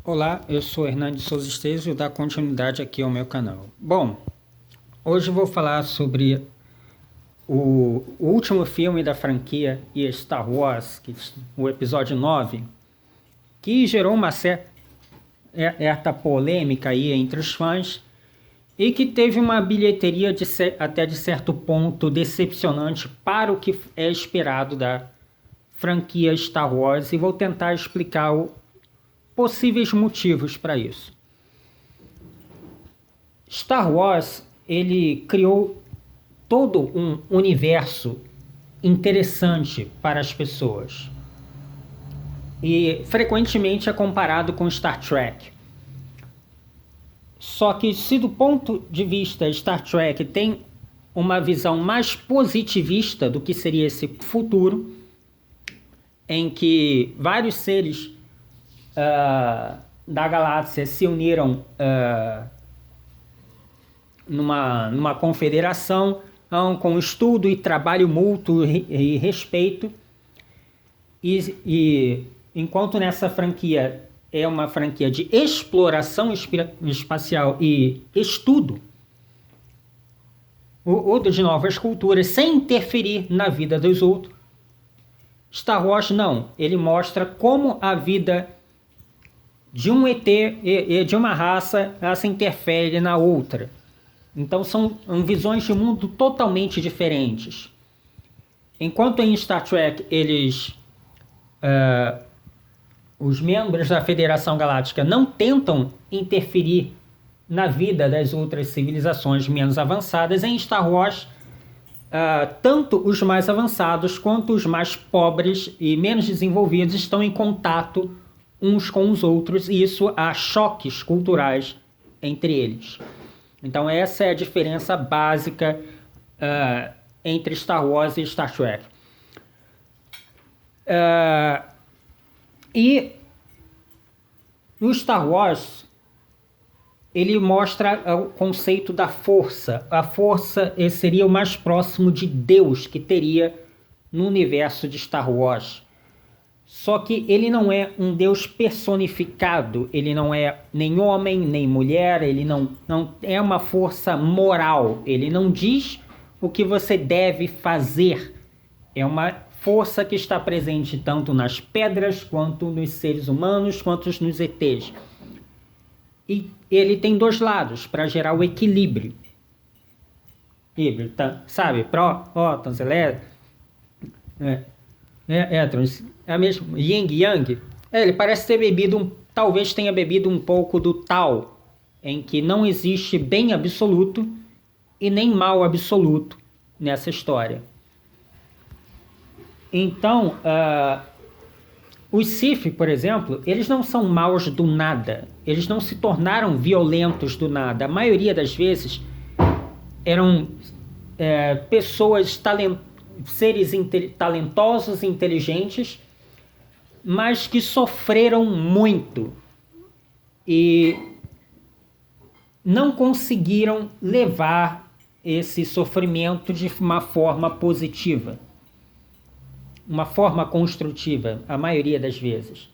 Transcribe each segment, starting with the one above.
Olá, eu sou Hernandes Souza Esteves e vou dar continuidade aqui ao meu canal. Bom, hoje eu vou falar sobre o último filme da franquia Star Wars, o episódio 9, que gerou uma certa polêmica aí entre os fãs e que teve uma bilheteria até de certo ponto decepcionante para o que é esperado da franquia Star Wars, e vou tentar explicar possíveis motivos para isso. Star Wars, ele criou todo um universo interessante para as pessoas e frequentemente é comparado com Star Trek. Só que, se do ponto de vista Star Trek tem uma visão mais positivista do que seria esse futuro, em que vários seres da galáxia se uniram numa confederação com estudo e trabalho mútuo e respeito, e enquanto nessa franquia é uma franquia de exploração espacial e estudo ou de novas culturas sem interferir na vida dos outros, Star Wars não, ele mostra como a vida de um ET e de uma raça, ela se interfere na outra. Então são visões de mundo totalmente diferentes. Enquanto em Star Trek os membros da Federação Galáctica não tentam interferir na vida das outras civilizações menos avançadas, em Star Wars tanto os mais avançados quanto os mais pobres e menos desenvolvidos estão em contato uns com os outros, e isso há choques culturais entre eles. Então essa é a diferença básica entre Star Wars e Star Trek. E no Star Wars ele mostra o conceito da força. A força seria o mais próximo de Deus que teria no universo de Star Wars. Só que ele não é um Deus personificado, ele não é nem homem, nem mulher, ele não é uma força moral, ele não diz o que você deve fazer. É uma força que está presente tanto nas pedras, quanto nos seres humanos, quanto nos ETs. E ele tem dois lados para gerar o equilíbrio. Sabe? Prótons, elétrons. É a mesma yin yang. Ele parece ter bebido talvez tenha bebido um pouco do Tao, em que não existe bem absoluto e nem mal absoluto nessa história. Então, os Sith, por exemplo, eles não são maus do nada. Eles não se tornaram violentos do nada. A maioria das vezes eram pessoas seres talentosos e inteligentes, mas que sofreram muito e não conseguiram levar esse sofrimento de uma forma positiva, uma forma construtiva, a maioria das vezes.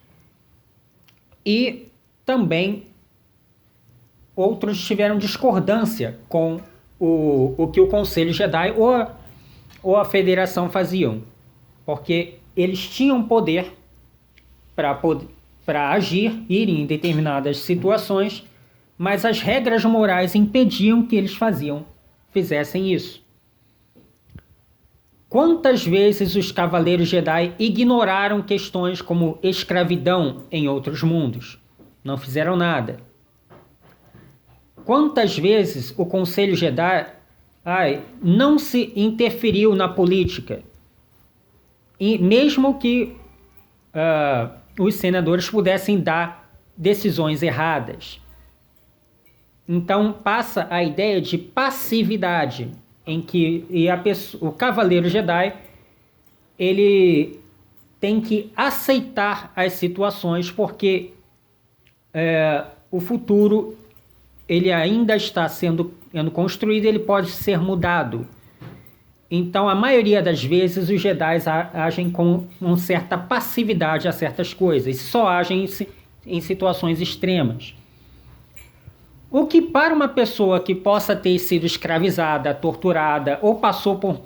E também outros tiveram discordância com o que o Conselho Jedi ou a Federação faziam, porque eles tinham poder para agir, ir em determinadas situações, mas as regras morais impediam que eles fizessem isso. Quantas vezes os Cavaleiros Jedi ignoraram questões como escravidão em outros mundos? Não fizeram nada. Quantas vezes o Conselho Jedi não se interferiu na política, e mesmo que os senadores pudessem dar decisões erradas. Então passa a ideia de passividade, em que o Cavaleiro Jedi ele tem que aceitar as situações, porque o futuro ele ainda está sendo construído, ele pode ser mudado. Então, a maioria das vezes, os Jedi agem com uma certa passividade a certas coisas. Só agem em situações extremas. O que para uma pessoa que possa ter sido escravizada, torturada ou passou por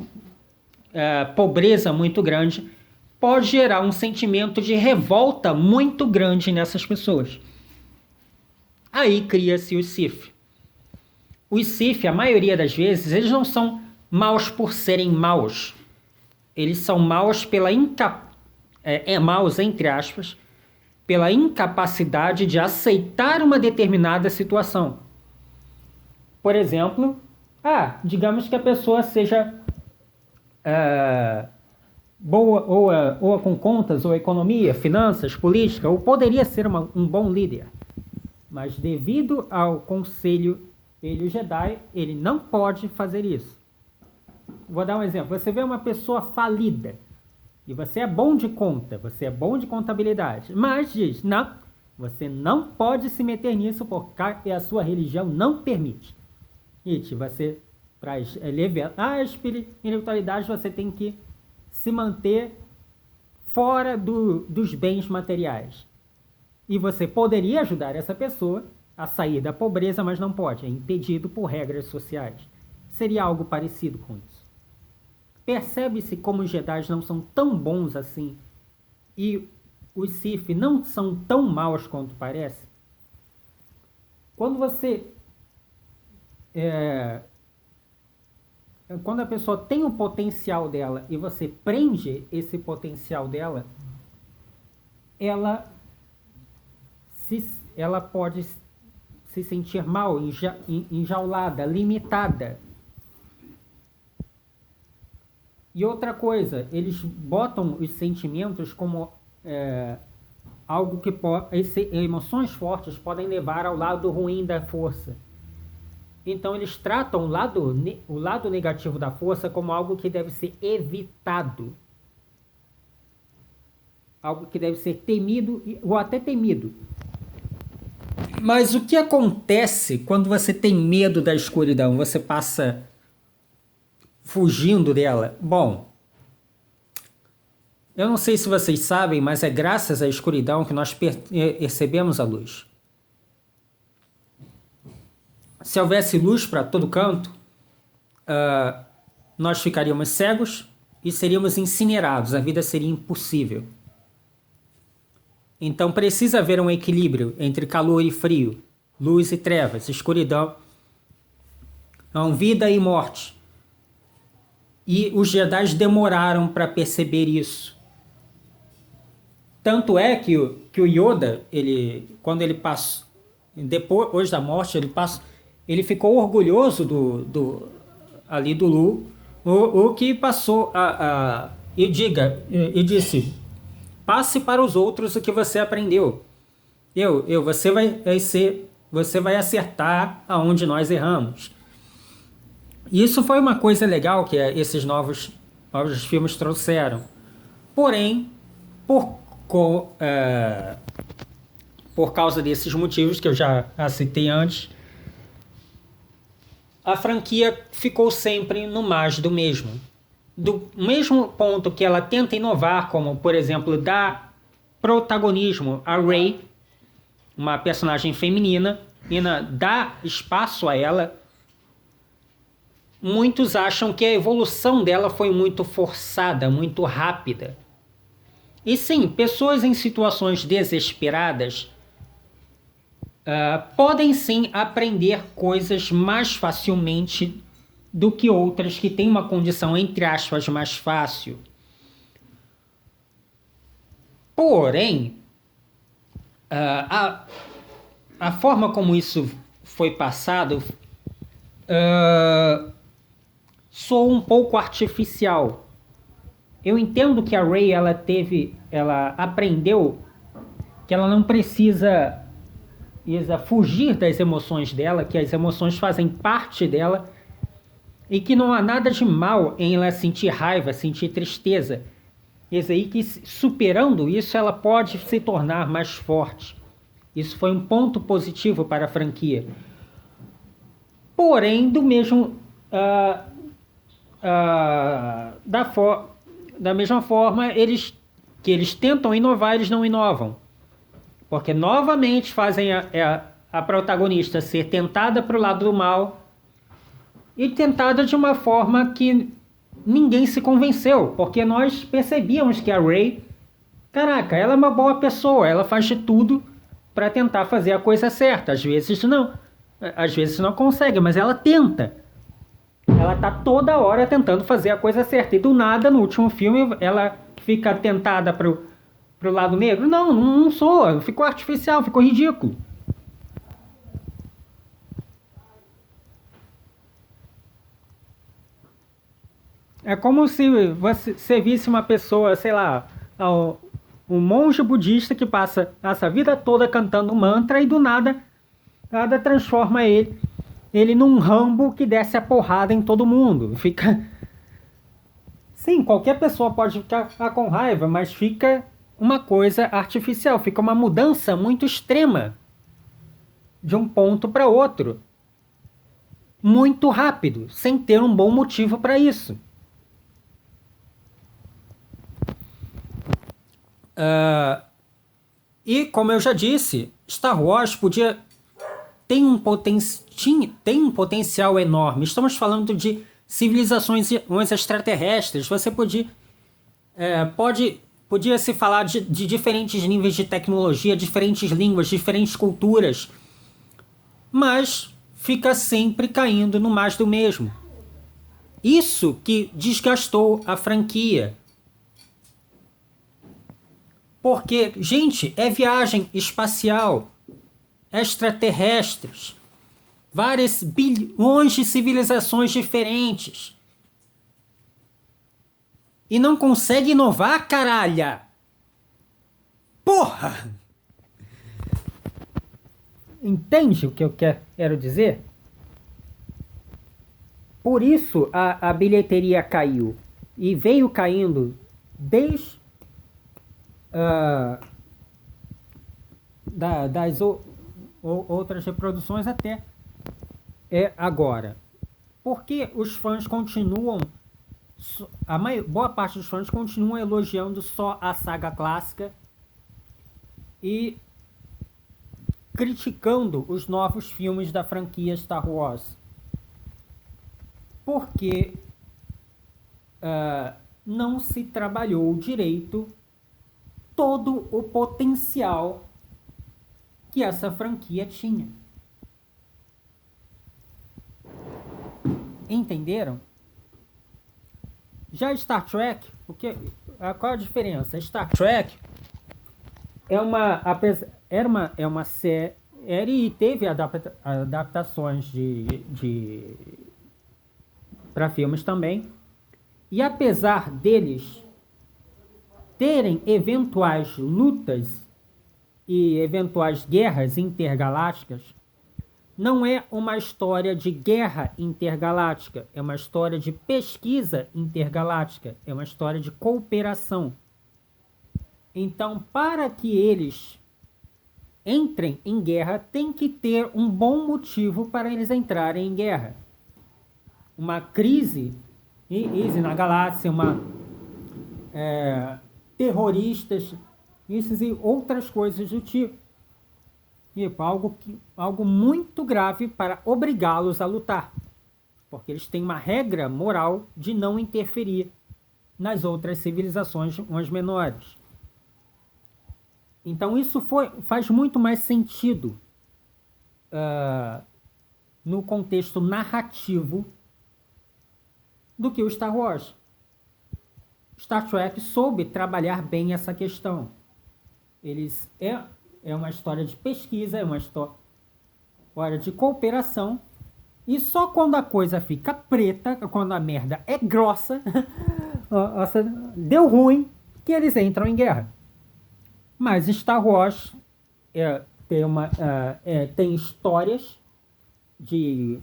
pobreza muito grande, pode gerar um sentimento de revolta muito grande nessas pessoas. Aí cria-se o Sith. Os Sith, a maioria das vezes, eles não são maus por serem maus. Eles são maus pela maus, entre aspas, pela incapacidade de aceitar uma determinada situação. Por exemplo, digamos que a pessoa seja boa ou com contas, ou economia, finanças, política, ou poderia ser um bom líder. Mas devido ao Conselho Jedi, ele não pode fazer isso. Vou dar um exemplo. Você vê uma pessoa falida, e você é bom de conta, você é bom de contabilidade, mas diz, não, você não pode se meter nisso porque a sua religião não permite. Você, para elevar a espiritualidade, você tem que se manter fora dos bens materiais. E você poderia ajudar essa pessoa a sair da pobreza, mas não pode, é impedido por regras sociais. Seria algo parecido com isso. Percebe-se como os Jedi não são tão bons assim e os Sith não são tão maus quanto parece? Quando quando a pessoa tem o potencial dela e você prende esse potencial dela, ela pode se sentir mal, enjaulada, limitada. E outra coisa, eles botam os sentimentos como algo que emoções fortes podem levar ao lado ruim da força. Então eles tratam o lado negativo da força como algo que deve ser evitado. Algo que deve ser temido ou até temido. Mas o que acontece quando você tem medo da escuridão? Você passa fugindo dela? Bom, eu não sei se vocês sabem, mas é graças à escuridão que nós percebemos a luz. Se houvesse luz para todo canto, nós ficaríamos cegos e seríamos incinerados, a vida seria impossível. Então precisa haver um equilíbrio entre calor e frio, luz e trevas, escuridão, vida e morte. E os Jedi demoraram para perceber isso. Tanto é que o Yoda, quando ele passou, depois da morte, ele ficou orgulhoso do Lu, o que passou e disse: passe para os outros o que você aprendeu. Você vai acertar aonde nós erramos. Isso foi uma coisa legal que esses novos filmes trouxeram. Porém, por causa desses motivos que eu já citei antes, a franquia ficou sempre no mais do mesmo. Do mesmo ponto que ela tenta inovar, como, por exemplo, dar protagonismo a Rey, uma personagem feminina, e dar espaço a ela, muitos acham que a evolução dela foi muito forçada, muito rápida. E sim, pessoas em situações desesperadas podem sim aprender coisas mais facilmente do que outras que têm uma condição, entre aspas, mais fácil. Porém, a forma como isso foi passado soa um pouco artificial. Eu entendo que a Rey ela aprendeu que ela não precisa fugir das emoções dela, que as emoções fazem parte dela e que não há nada de mal em ela sentir raiva, sentir tristeza. Isso aí, que superando isso ela pode se tornar mais forte. Isso foi um ponto positivo para a franquia. Porém, do mesmo da mesma forma, eles tentam inovar, eles não inovam. Porque novamente fazem a protagonista ser tentada para o lado do mal e tentada de uma forma que ninguém se convenceu, porque nós percebíamos que a Rey, caraca, ela é uma boa pessoa, ela faz de tudo para tentar fazer a coisa certa. Às vezes não consegue, mas ela tenta. Ela tá toda hora tentando fazer a coisa certa. E do nada, no último filme, ela fica tentada pro lado negro. Não, não sou. Ficou artificial, ficou ridículo. É como se você visse uma pessoa, sei lá, um monge budista que passa essa vida toda cantando mantra e do nada transforma ele num Rambo que desce a porrada em todo mundo. Fica. Sim, qualquer pessoa pode ficar com raiva, mas fica uma coisa artificial, fica uma mudança muito extrema de um ponto para outro, muito rápido, sem ter um bom motivo para isso. E como eu já disse, Star Wars tem um potencial enorme. Estamos falando de civilizações extraterrestres. Você podia se falar de diferentes níveis de tecnologia, diferentes línguas, diferentes culturas, mas fica sempre caindo no mais do mesmo. Isso que desgastou a franquia. Porque, gente, é viagem espacial, extraterrestres, várias bilhões de civilizações diferentes. E não consegue inovar, caralho! Porra! Entende o que eu quero dizer? Por isso a bilheteria caiu. E veio caindo desde das outras reproduções até agora. Porque os fãs continuam, boa parte dos fãs continuam elogiando só a saga clássica e criticando os novos filmes da franquia Star Wars. Porque não se trabalhou direito todo o potencial que essa franquia tinha. Entenderam? Já Star Trek, qual a diferença? Star Trek é uma série e teve adaptações para filmes também. E apesar deles terem eventuais lutas e eventuais guerras intergalácticas, não é uma história de guerra intergaláctica, é uma história de pesquisa intergaláctica, é uma história de cooperação. Então, para que eles entrem em guerra, tem que ter um bom motivo para eles entrarem em guerra. Uma crise na galáxia, terroristas, isso e outras coisas do tipo. Algo muito grave para obrigá-los a lutar. Porque eles têm uma regra moral de não interferir nas outras civilizações menores. Então isso faz muito mais sentido no contexto narrativo do que o Star Wars. Star Trek soube trabalhar bem essa questão. É uma história de pesquisa, é uma história de cooperação, e só quando a coisa fica preta, quando a merda é grossa, deu ruim, que eles entram em guerra. Mas Star Wars tem histórias de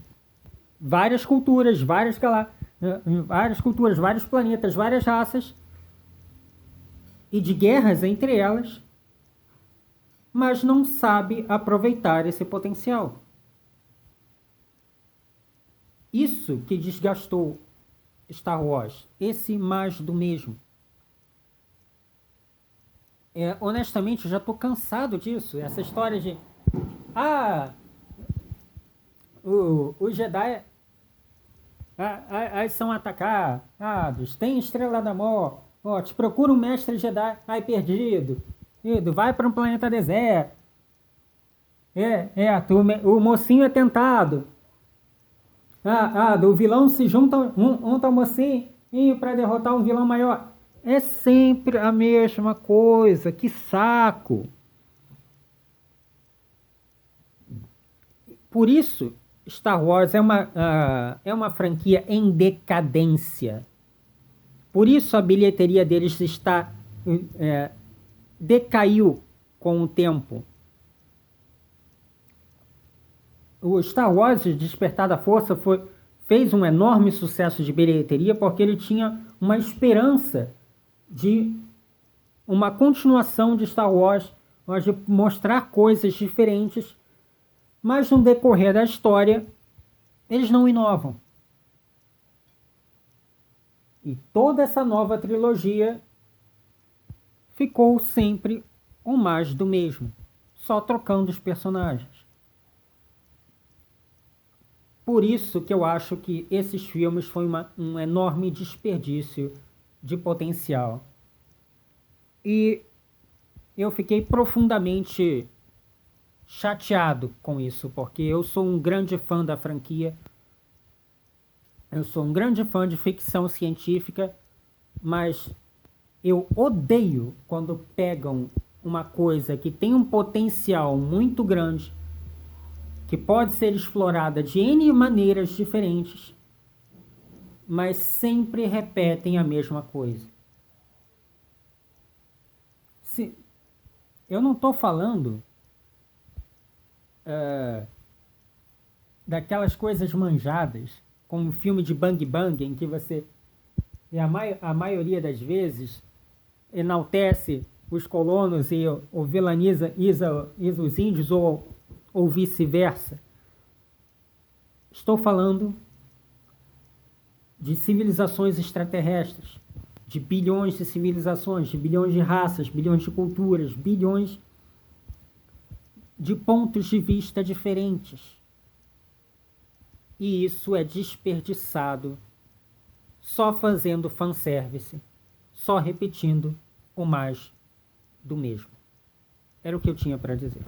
várias culturas, vários planetas, várias raças, e de guerras entre elas, mas não sabe aproveitar esse potencial. Isso que desgastou Star Wars, esse mais do mesmo. honestamente, eu já tô cansado disso. Essa história de... Ah, os Jedi são atacados. Tem Estrela da Morte. Ó, te procura um mestre Jedi. Ai, perdido. Vai para um planeta deserto. O mocinho é tentado. Do vilão se junta um ao mocinho para derrotar um vilão maior. É sempre a mesma coisa. Que saco. Por isso, Star Wars é uma franquia em decadência. Por isso a bilheteria deles decaiu com o tempo. O Star Wars Despertar da Força fez um enorme sucesso de bilheteria porque ele tinha uma esperança de uma continuação de Star Wars, de mostrar coisas diferentes, mas no decorrer da história eles não inovam. E toda essa nova trilogia ficou sempre o mais do mesmo, só trocando os personagens. Por isso que eu acho que esses filmes foi um enorme desperdício de potencial. E eu fiquei profundamente chateado com isso, porque eu sou um grande fã da franquia. Eu sou um grande fã de ficção científica, mas eu odeio quando pegam uma coisa que tem um potencial muito grande, que pode ser explorada de N maneiras diferentes, mas sempre repetem a mesma coisa. Eu não estou falando daquelas coisas manjadas, como um filme de Bang Bang, em que você, a maioria das vezes, enaltece os colonos ou vilaniza os índios, ou vice-versa. Estou falando de civilizações extraterrestres, de bilhões de civilizações, de bilhões de raças, bilhões de culturas, bilhões de pontos de vista diferentes. E isso é desperdiçado só fazendo fanservice, só repetindo o mais do mesmo. Era o que eu tinha para dizer.